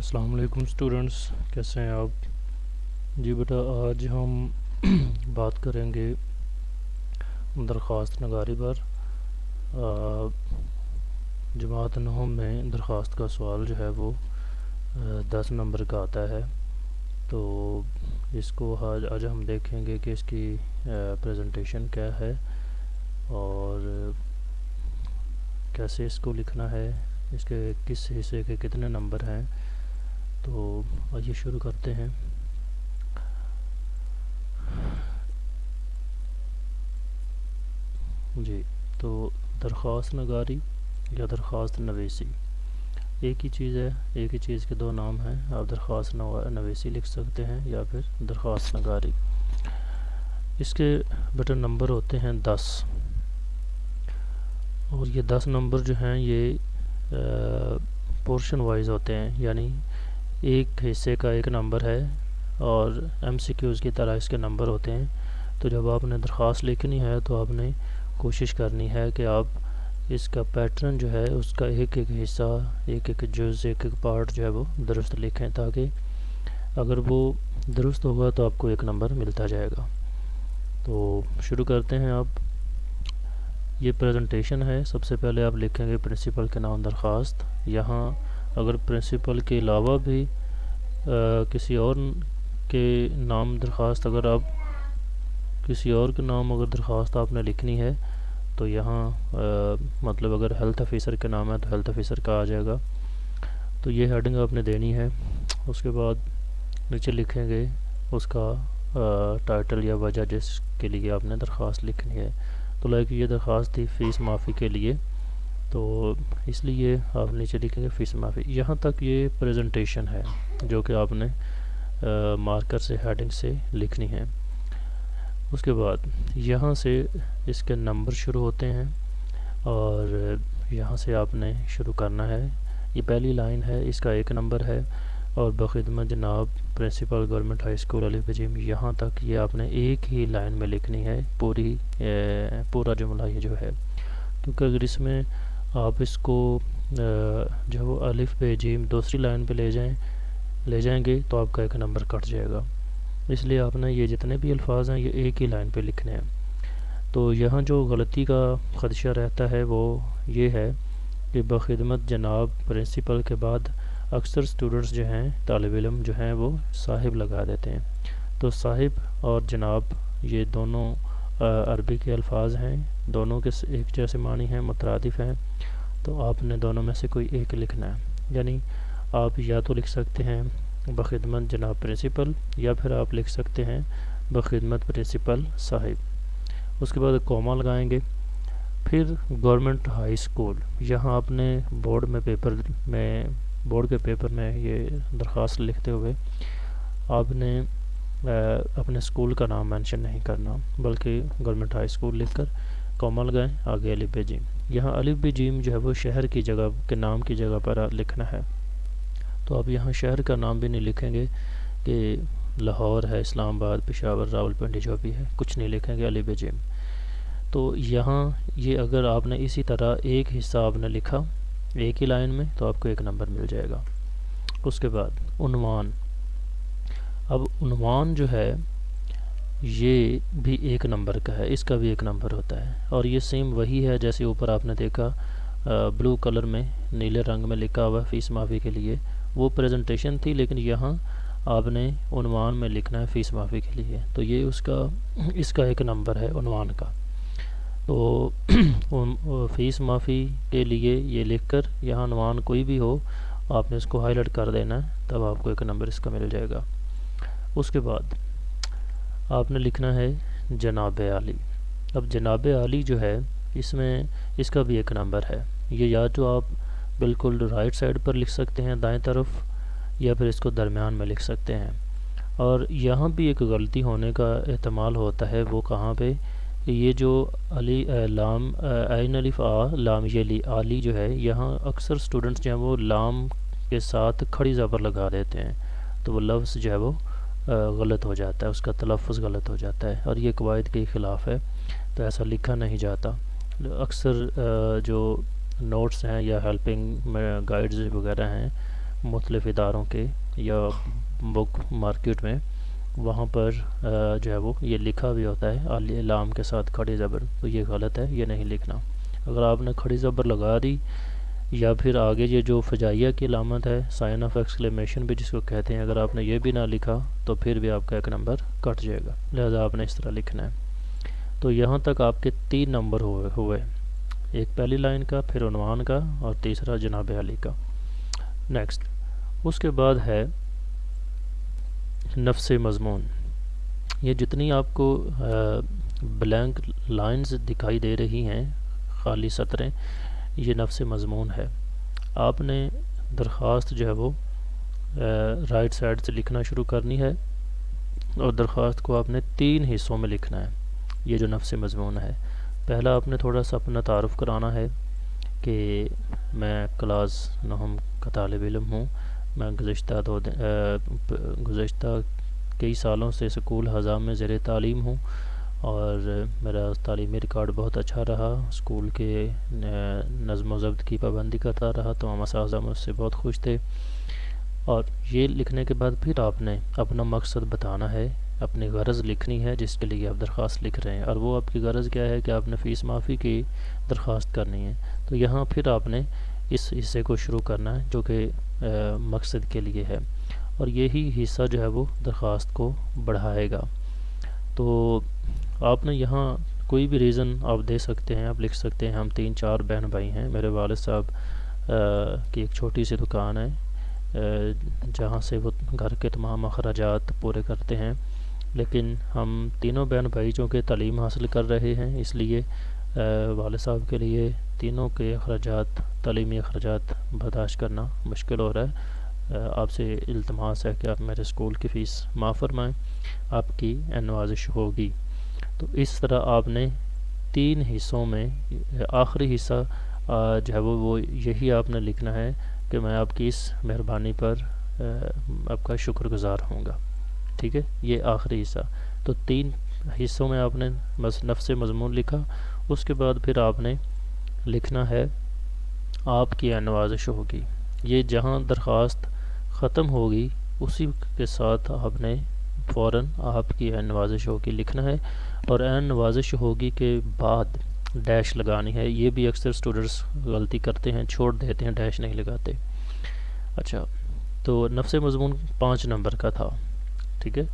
السلام علیکم اسٹوڈنٹس، کیسے ہیں آپ؟ جی بیٹا، آج ہم بات کریں گے درخواست نگاری پر۔ جماعت نہم میں درخواست کا سوال جو ہے وہ 10 نمبر کا آتا ہے، تو اس کو آج ہم دیکھیں گے کہ اس کی پریزنٹیشن کیا ہے اور کیسے اس کو لکھنا ہے، اس کے کس حصے کے کتنے نمبر ہیں۔ تو آئیے شروع کرتے ہیں۔ جی، تو درخواست نگاری یا درخواست نویسی ایک ہی چیز ہے، ایک ہی چیز کے دو نام ہیں۔ آپ درخواست نویسی لکھ سکتے ہیں یا پھر درخواست نگاری۔ اس کے بیٹا نمبر ہوتے ہیں 10، اور یہ 10 نمبر جو ہیں یہ پورشن وائز ہوتے ہیں، یعنی ایک حصے کا ایک نمبر ہے اور ایم سی کیوز کی طرح اس کے نمبر ہوتے ہیں۔ تو جب آپ نے درخواست لکھنی ہے تو آپ نے کوشش کرنی ہے کہ آپ اس کا پیٹرن جو ہے اس کا ایک ایک حصہ، ایک ایک جز، ایک ایک پارٹ جو ہے وہ درست لکھیں، تاکہ اگر وہ درست ہوگا تو آپ کو ایک نمبر ملتا جائے گا۔ تو شروع کرتے ہیں۔ آپ یہ پریزنٹیشن ہے۔ سب سے پہلے آپ لکھیں گے پرنسپل کے نام درخواست۔ یہاں اگر پرنسپل کے علاوہ بھی کسی اور کے نام درخواست، اگر آپ کسی اور کے نام اگر درخواست آپ نے لکھنی ہے تو یہاں مطلب اگر ہیلتھ آفیسر کے نام ہے تو ہیلتھ آفیسر کا آ جائے گا۔ تو یہ ہیڈنگ آپ نے دینی ہے۔ اس کے بعد نیچے لکھیں گے اس کا ٹائٹل یا وجہ جس کے لیے آپ نے درخواست لکھنی ہے۔ تو لائک یہ درخواست تھی فیس معافی کے لیے، تو اس لیے آپ نیچے لکھیں گے فیس معافی۔ یہاں تک یہ پریزنٹیشن ہے جو کہ آپ نے مارکر سے، ہیڈنگ سے لکھنی ہے۔ اس کے بعد یہاں سے اس کے نمبر شروع ہوتے ہیں اور یہاں سے آپ نے شروع کرنا ہے۔ یہ پہلی لائن ہے، اس کا ایک نمبر ہے، اور بخدمت جناب پرنسپل گورنمنٹ ہائی اسکول الف بجیم، یہاں تک یہ آپ نے ایک ہی لائن میں لکھنی ہے، پورا جملہ یہ جو ہے، کیونکہ اگر اس میں آپ اس کو جو وہ الف بے جیم دوسری لائن پہ لے جائیں گے تو آپ کا ایک نمبر کٹ جائے گا۔ اس لیے آپ نے یہ جتنے بھی الفاظ ہیں یہ ایک ہی لائن پہ لکھنے ہیں۔ تو یہاں جو غلطی کا خدشہ رہتا ہے وہ یہ ہے کہ بخدمت جناب پرنسپل کے بعد اکثر اسٹوڈنٹس جو ہیں، طالب علم جو ہیں، وہ صاحب لگا دیتے ہیں۔ تو صاحب اور جناب یہ دونوں عربی کے الفاظ ہیں، دونوں کے ایک جیسے معنی ہیں، مترادف ہیں، تو آپ نے دونوں میں سے کوئی ایک لکھنا ہے۔ یعنی آپ یا تو لکھ سکتے ہیں بخدمت جناب پرنسپل، یا پھر آپ لکھ سکتے ہیں بخدمت پرنسپل صاحب۔ اس کے بعد کوما لگائیں گے۔ پھر گورنمنٹ ہائی اسکول، یہاں آپ نے بورڈ کے پیپر میں یہ درخواست لکھتے ہوئے آپ نے اپنے اسکول کا نام مینشن نہیں کرنا، بلکہ گورنمنٹ ہائی اسکول لکھ کر کوما لگائیں، آگے الف بے جیم۔ یہاں الف بے جیم جو ہے وہ شہر کی جگہ کے نام کی جگہ پر لکھنا ہے، تو آپ یہاں شہر کا نام بھی نہیں لکھیں گے کہ لاہور ہے، اسلام آباد، پشاور، راولپنڈی، جو بھی ہے، کچھ نہیں لکھیں گے، الف بے جیم۔ تو یہاں یہ اگر آپ نے اسی طرح ایک حصہ آپ نے لکھا ایک ہی لائن میں تو آپ کو ایک نمبر مل جائے گا۔ اس کے بعد عنوان، اب عنوان جو ہے یہ بھی ایک نمبر کا ہے، اس کا بھی ایک نمبر ہوتا ہے، اور یہ سیم وہی ہے جیسے اوپر آپ نے دیکھا بلو کلر میں، نیلے رنگ میں لکھا ہوا فیس معافی کے لیے، وہ پریزنٹیشن تھی، لیکن یہاں آپ نے عنوان میں لکھنا ہے فیس معافی کے لیے، تو یہ اس کا ایک نمبر ہے عنوان کا۔ تو فیس معافی کے لیے یہ لکھ کر یہاں عنوان کوئی بھی ہو آپ نے اس کو ہائی لائٹ کر دینا ہے، تب آپ کو ایک نمبر اس کا مل جائے گا۔ اس کے بعد آپ نے لکھنا ہے جناب عالی۔ اب جناب عالی جو ہے اس کا بھی ایک نمبر ہے، یہ یا تو آپ بالکل رائٹ سائڈ پر لکھ سکتے ہیں دائیں طرف، یا پھر اس کو درمیان میں لکھ سکتے ہیں۔ اور یہاں بھی ایک غلطی ہونے کا احتمال ہوتا ہے، وہ کہاں پہ، یہ جو لام عین الف آ لام یلی عالی جو ہے، یہاں اکثر اسٹوڈنٹس جو ہیں وہ لام کے ساتھ کھڑی زبر لگا دیتے ہیں، تو وہ لفظ جو ہے وہ غلط ہو جاتا ہے، اس کا تلفظ غلط ہو جاتا ہے، اور یہ قواعد کے خلاف ہے، تو ایسا لکھا نہیں جاتا۔ اکثر جو نوٹس ہیں یا ہیلپنگ گائیڈز وغیرہ ہیں مختلف اداروں کے یا بک مارکیٹ میں، وہاں پر جو ہے وہ یہ لکھا بھی ہوتا ہے لام کے ساتھ کھڑی زبر، تو یہ غلط ہے، یہ نہیں لکھنا۔ اگر آپ نے کھڑی زبر لگا دی یا پھر آگے یہ جو فجائیہ کی علامت ہے، سائن آف ایکسکلیمیشن بھی جس کو کہتے ہیں، اگر آپ نے یہ بھی نہ لکھا تو پھر بھی آپ کا ایک نمبر کٹ جائے گا، لہذا آپ نے اس طرح لکھنا ہے۔ تو یہاں تک آپ کے 3 نمبر ہوئے، ایک پہلی لائن کا، پھر عنوان کا، اور تیسرا جناب علی کا۔ نیکسٹ، اس کے بعد ہے نفس مضمون۔ یہ جتنی آپ کو بلینک لائنز دکھائی دے رہی ہیں، خالی سطریں، یہ نفس مضمون ہے۔ آپ نے درخواست جو ہے وہ رائٹ سائڈ سے لکھنا شروع کرنی ہے، اور درخواست کو آپ نے 3 حصوں میں لکھنا ہے۔ یہ جو نفس مضمون ہے، پہلا آپ نے تھوڑا سا اپنا تعارف کرانا ہے کہ میں کلاس 9 کا طالب علم ہوں، میں گزشتہ کئی سالوں سے اسکول حضام میں زیر تعلیم ہوں، اور میرا تعلیمی ریکارڈ بہت اچھا رہا، اسکول کے نظم و ضبط کی پابندی کرتا رہا، تمام اساتذہ مجھ سے بہت خوش تھے۔ اور یہ لکھنے کے بعد پھر آپ نے اپنا مقصد بتانا ہے، اپنی غرض لکھنی ہے جس کے لیے آپ درخواست لکھ رہے ہیں، اور وہ آپ کی غرض کیا ہے کہ آپ نے فیس معافی کی درخواست کرنی ہے۔ تو یہاں پھر آپ نے اس حصے کو شروع کرنا ہے جو کہ مقصد کے لیے ہے، اور یہی حصہ جو ہے وہ درخواست کو بڑھائے گا۔ تو آپ نے یہاں کوئی بھی ریزن آپ دے سکتے ہیں، آپ لکھ سکتے ہیں ہم 3-4 بہن بھائی ہیں، میرے والد صاحب کی ایک چھوٹی سی دکان ہے جہاں سے وہ گھر کے تمام اخراجات پورے کرتے ہیں، لیکن ہم تینوں بہن بھائی چونکہ تعلیم حاصل کر رہے ہیں، اس لیے والد صاحب کے لیے تینوں کے اخراجات، تعلیمی اخراجات برداشت کرنا مشکل ہو رہا ہے۔ آپ سے التماس ہے کہ آپ میرے اسکول کی فیس معاف فرمائیں، آپ کی نوازش ہوگی۔ تو اس طرح آپ نے 3 حصوں میں آخری حصہ جو ہے وہ یہی آپ نے لکھنا ہے کہ میں آپ کی اس مہربانی پر آپ کا شکر گزار ہوں گا، ٹھیک ہے؟ یہ آخری حصہ۔ تو 3 حصوں میں آپ نے نفس مضمون لکھا، اس کے بعد پھر آپ نے لکھنا ہے آپ کی نوازش ہوگی۔ یہ جہاں درخواست ختم ہوگی اسی کے ساتھ آپ نے فوراً آپ کی نوازش ہوگی لکھنا ہے، اور نوازش ہوگی کے بعد ڈیش لگانی ہے۔ یہ بھی اکثر اسٹوڈنٹس غلطی کرتے ہیں، چھوڑ دیتے ہیں، ڈیش نہیں لگاتے۔ اچھا، تو نفس مضمون 5 نمبر کا تھا، ٹھیک ہے؟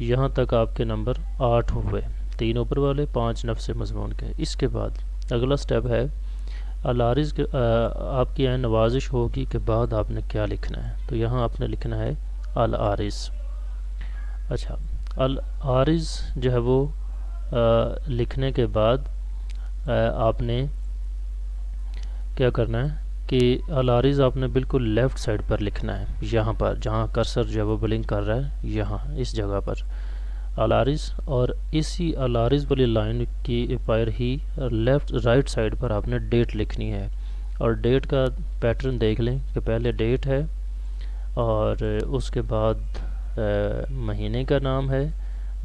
یہاں تک آپ کے نمبر 8 ہوئے، 3 اوپر والے، 5 نفس مضمون کے۔ اس کے بعد اگلا سٹیپ ہے العارض کے آپ کی نوازش ہوگی کے بعد آپ نے کیا لکھنا ہے؟ تو یہاں آپ نے لکھنا ہے العارض۔ اچھا، العارض جو ہے وہ لکھنے کے بعد آپ نے کیا کرنا ہے کہ العارض آپ نے بالکل لیفٹ سائڈ پر لکھنا ہے، یہاں پر جہاں کرسر جو ہے وہ بلنک کر رہا ہے، یہاں اس جگہ پر العارض، اور اسی العارض والی لائن کی پر ہی رائٹ سائڈ پر آپ نے ڈیٹ لکھنی ہے، اور ڈیٹ کا پیٹرن دیکھ لیں کہ پہلے ڈیٹ ہے، اور اس کے بعد مہینے کا نام ہے،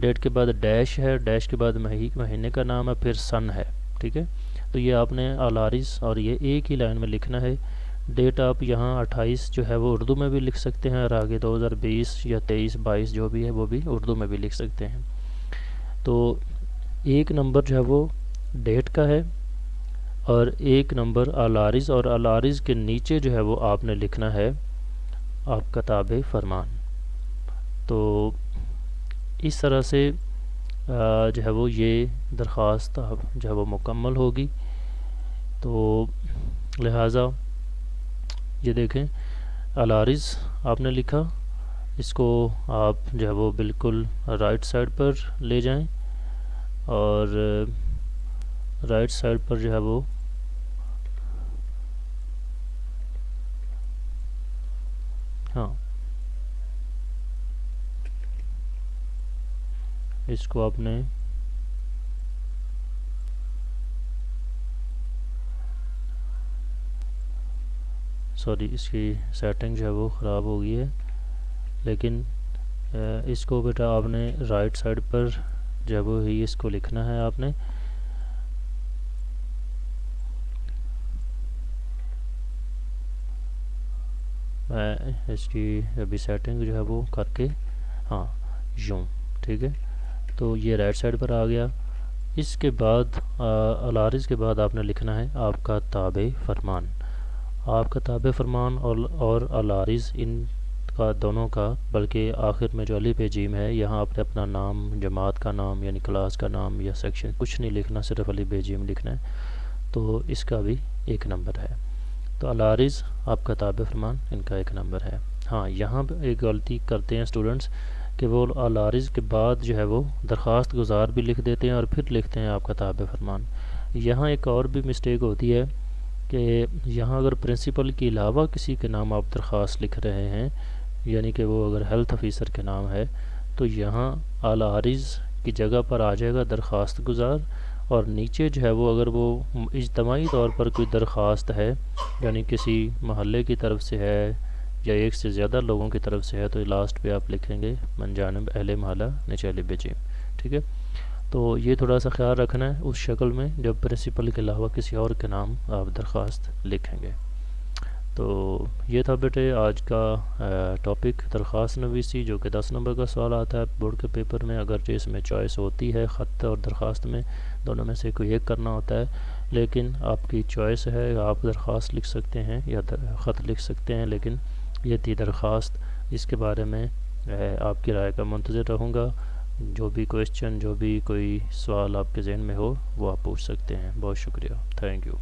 ڈیٹ کے بعد ڈیش ہے، ڈیش کے بعد مہینے کا نام ہے، پھر سن ہے، ٹھیک ہے؟ تو یہ آپ نے العارض اور یہ ایک ہی لائن میں لکھنا ہے۔ ڈیٹ آپ یہاں 28 جو ہے وہ اردو میں بھی لکھ سکتے ہیں، اور آگے 2020 یا 23 22 جو بھی ہے وہ بھی اردو میں بھی لکھ سکتے ہیں۔ تو ایک نمبر جو ہے وہ ڈیٹ کا ہے، اور ایک نمبر العارض، اور العارض کے نیچے جو ہے وہ آپ نے لکھنا ہے آپ کا تابع فرمان۔ تو اس طرح سے جو ہے وہ یہ درخواست جو ہے وہ مکمل ہوگی۔ تو لہٰذا یہ دیکھیں العارض آپ نے لکھا، اس کو آپ جو ہے وہ بالکل رائٹ سائڈ پر لے جائیں، اور رائٹ سائڈ پر جو ہے وہ ہاں اس کو آپ نے سوری اس کی سیٹنگ جو ہے وہ خراب ہو گئی ہے، لیکن اس کو بیٹا آپ نے رائٹ سائڈ پر جو ہے وہ ہی اس کو لکھنا ہے۔ آپ نے میں اس کی ابھی سیٹنگ جو ہے وہ کر کے، ہاں یوں، ٹھیک ہے، تو یہ رائٹ سائڈ پر آ گیا۔ اس کے بعد العارض کے بعد آپ نے لکھنا ہے آپ کا تابع فرمان۔ آپ کا تابع فرمان اور العارض، ان کا دونوں کا، بلکہ آخر میں جو الف جیم ہے یہاں آپ نے اپنا نام، جماعت کا نام یعنی کلاس کا نام یا سیکشن کچھ نہیں لکھنا، صرف الف جیم لکھنا ہے، تو اس کا بھی 1 نمبر ہے۔ تو العارض، آپ کا تابع فرمان، ان کا 1 نمبر ہے۔ ہاں یہاں ایک غلطی کرتے ہیں اسٹوڈنٹس کہ وہ العارض کے بعد جو ہے وہ درخواست گزار بھی لکھ دیتے ہیں اور پھر لکھتے ہیں آپ کا تابع فرمان۔ یہاں ایک اور بھی مسٹیک ہوتی ہے کہ یہاں اگر پرنسپل کے علاوہ کسی کے نام آپ درخواست لکھ رہے ہیں، یعنی کہ وہ اگر ہیلتھ آفیسر کے نام ہے، تو یہاں العارض کی جگہ پر آ جائے گا درخواست گزار، اور نیچے جو ہے وہ اگر وہ اجتماعی طور پر کوئی درخواست ہے، یعنی کسی محلے کی طرف سے ہے یا ایک سے زیادہ لوگوں کی طرف سے ہے، تو لاسٹ پہ آپ لکھیں گے من جانب اہل محلہ نیچے الف جیم، ٹھیک ہے۔ تو یہ تھوڑا سا خیال رکھنا ہے اس شکل میں جب پرنسپل کے علاوہ کسی اور کے نام آپ درخواست لکھیں گے۔ تو یہ تھا بیٹے آج کا ٹاپک درخواست نویسی، جو کہ 10 نمبر کا سوال آتا ہے بورڈ کے پیپر میں، اگرچہ اس میں چوائس ہوتی ہے خط اور درخواست میں، دونوں میں سے کوئی ایک کرنا ہوتا ہے، لیکن آپ کی چوائس ہے، آپ درخواست لکھ سکتے ہیں یا خط لکھ سکتے ہیں، لیکن یہ تھی درخواست۔ اس کے بارے میں آپ کی رائے کا منتظر رہوں گا۔ جو بھی کویسچن، جو بھی کوئی سوال آپ کے ذہن میں ہو وہ آپ پوچھ سکتے ہیں۔ بہت شکریہ، تھینک یو۔